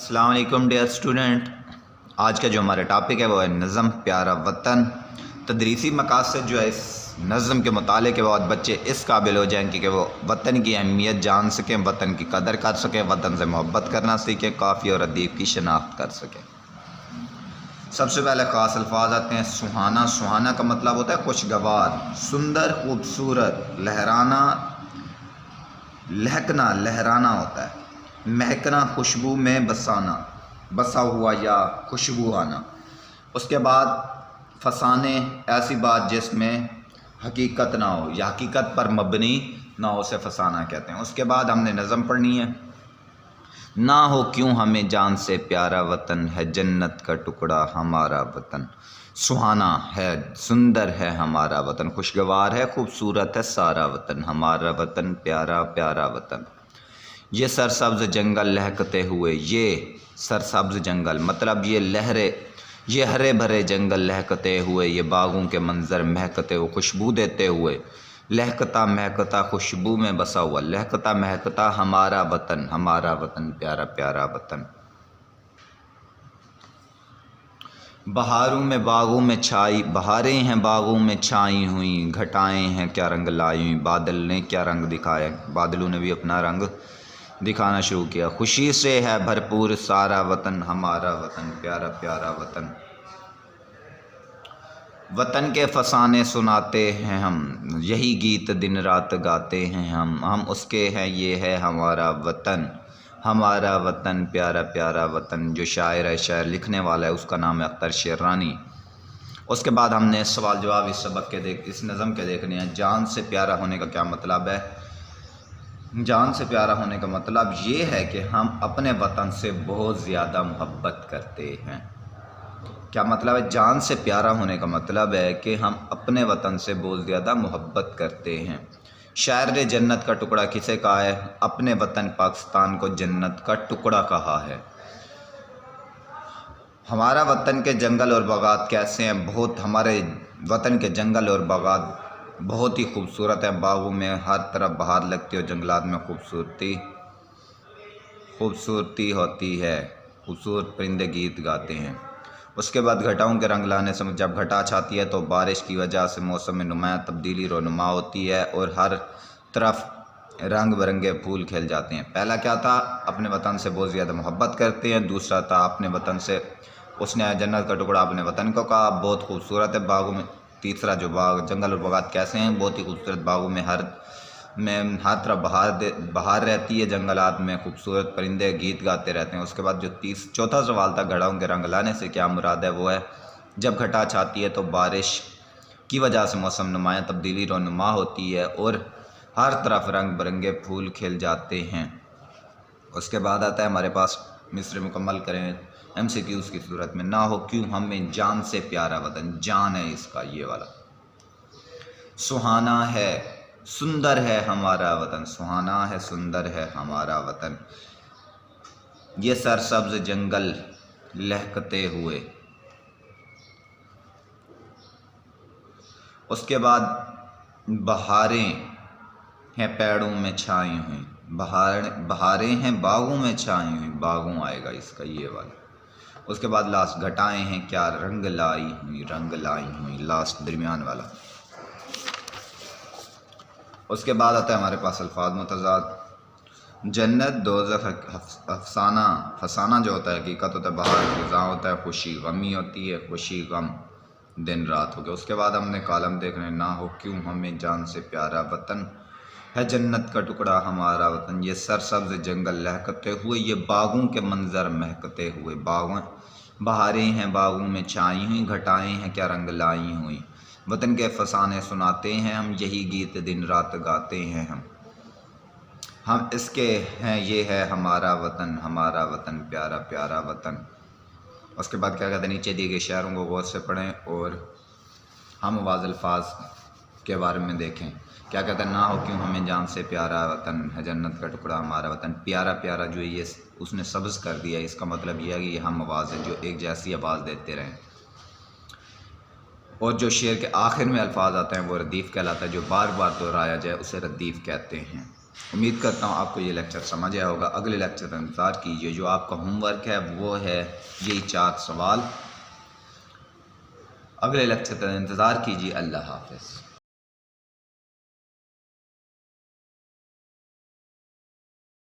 अस्सलाम वालेकुम dear student. आज का जो हमारा टॉपिक है वो है नज़म प्यारा वतन। तदरीसी मकासद जो है इस नज़म के मुताले के बाद बच्चे इस काबिल हो जाएँ कि वो वतन की अहमियत जान सकें, वतन की कदर कर सकें, वतन से मोहब्बत करना सीखें, काफ़ी और अदीब की शनाख्त कर सकें। सबसे पहले ख़ास अल्फाज आते हैं। सुहाना। सुहाना का मतलब होता है खुशगवार, सुंदर, खूबसूरत। लहराना, लहकना, लहराना होता है। महकना, खुशबू में बसाना, बसा हुआ या खुशबू आना। उसके बाद फसाने, ऐसी बात जिसमें हकीकत ना हो या हकीकत पर मबनी ना हो, उसे फसाना कहते हैं। उसके बाद हमने नज़म पढ़नी है। ना हो क्यों हमें जान से प्यारा वतन, है जन्नत का टुकड़ा हमारा वतन। सुहाना है, सुंदर है हमारा वतन, खुशगवार है, खूबसूरत है सारा वतन, हमारा वतन प्यारा प्यारा वतन। ये सरसब्ज़ जंगल लहकते हुए, ये सरसब्ज़ जंगल मतलब ये लहरे, ये हरे भरे जंगल लहकते हुए, ये बागों के मंज़र महकते हुए, खुशबू देते हुए। लहकता महकता खुशबू में बसा हुआ, लहकता महकता हमारा वतन, हमारा वतन प्यारा प्यारा वतन। बहारों में बागों में छाई, बहारें हैं बागों में छाई हुई, घटाएं हैं क्या रंग लाई हुई, बादल ने क्या रंग दिखाया, बादलों ने भी अपना रंग दिखाना शुरू किया। खुशी से है भरपूर सारा वतन, हमारा वतन प्यारा प्यारा वतन। वतन के फसाने सुनाते हैं हम, यही गीत दिन रात गाते हैं हम उसके हैं, ये है हमारा वतन, हमारा वतन प्यारा प्यारा वतन। जो शायर है, शायर लिखने वाला है, उसका नाम है अख्तर शेरानी। उसके बाद हमने सवाल जवाब इस सबक के इस नज़म के देखने हैं। जान से प्यारा होने का क्या मतलब है? जान से प्यारा होने का मतलब ये है कि हम अपने वतन से बहुत ज़्यादा मोहब्बत करते हैं। क्या मतलब है? जान से प्यारा होने का मतलब है कि हम अपने वतन से बहुत ज़्यादा मोहब्बत करते हैं। शायर ने जन्नत का टुकड़ा किसे कहा है? अपने वतन पाकिस्तान को जन्नत का टुकड़ा कहा है। हमारा वतन के जंगल और बागात कैसे हैं? बहुत, हमारे वतन के जंगल और बागात बहुत ही खूबसूरत है। बागों में हर तरफ बहार लगती है और जंगलात में खूबसूरती होती है, खूबसूरत परिंदे गीत गाते हैं। उसके बाद घटाओं के रंग लाने से, जब घटा छाती है तो बारिश की वजह से मौसम में नुमायाँ तब्दीली रोनुमा होती है और हर तरफ रंग बिरंगे फूल खिल जाते हैं। पहला क्या था? अपने वतन से बहुत ज़्यादा मोहब्बत करते हैं। दूसरा था अपने वतन से, उसने जन्नत का टुकड़ा अपने वतन को कहा, बहुत खूबसूरत है बागों में। तीसरा जो बाग, जंगल और बागात कैसे हैं? बहुत ही खूबसूरत। बागों में हर तरफ बहार रहती है, जंगलात में खूबसूरत परिंदे गीत गाते रहते हैं। उसके बाद जो चौथा सवाल था, घड़ाओं के रंग लाने से क्या मुराद है? वो है जब घटा छाती है तो बारिश की वजह से मौसम नुमायाँ तब्दीली रोनुमा होती है और हर तरफ रंग बिरंगे फूल खिल जाते हैं। उसके बाद आता है हमारे पास, मिसरे मुकम्मल करें MCQs की सूरत में। ना हो क्यों हमें जान से प्यारा वतन, जान है इसका ये वाला। सुहाना है, सुंदर है हमारा वतन, सुहाना है, सुंदर है हमारा वतन। ये सरसब्ज जंगल लहकते हुए। उसके बाद बहारें हैं पेड़ों में छाई हुई, बहारें हैं बागों में छाई हुई, बागों आएगा इसका ये वाला। उसके बाद लास्ट, घटाएं हैं क्या रंग लाई हुई, रंग लाई हुई, लास्ट दरमियान वाला। उसके बाद आता है हमारे पास अल्फाज मुतज़ाद। जन्नत, दोज़ख, अफसाना। फसाना जो होता है हकीकत होता है, बहार ख़ुज़ा होता है, खुशी गमी होती है, खुशी गम दिन रात हो गया। उसके बाद हमने कॉलम देखने, ना हो क्यों हमें जान से प्यारा वतन, है जन्नत का टुकड़ा हमारा वतन। ये सरसब्ज़ जंगल लहकते हुए, ये बागों के मंज़र महकते हुए, बहारें हैं बागों में छाई हुई, घटाएं हैं क्या रंग लाई हुई। वतन के फसाने सुनाते हैं हम, यही गीत दिन रात गाते हैं हम इसके हैं, ये है हमारा वतन, हमारा वतन प्यारा प्यारा वतन। उसके बाद क्या कहते हैं? नीचे दिए गए शेरों को गौर से पढ़ें और हम आवाज़ अल्फाज के बारे में देखें। क्या कहते हैं? ना हो क्यों हमें जान से प्यारा वतन, है जन्नत का टुकड़ा हमारा वतन। प्यारा प्यारा जो ये उसने सब्ज़ कर दिया, इसका मतलब यह है कि ये हम आवाज़ है जो एक जैसी आवाज़ देते रहें। और जो शेर के आखिर में अल्फाज आते हैं वो रदीफ़ कहलाता है, जो बार बार दोहराया जाए उसे रदीफ़ कहते हैं। امید کرتا ہوں آپ کو یہ لیکچر سمجھ آیا ہوگا. اگلے لیکچر کا انتظار کیجیے. جو آپ کا ہوم ورک ہے وہ ہے یہی 4 سوال. اگلے لیکچر کا انتظار کیجیے. اللہ حافظ.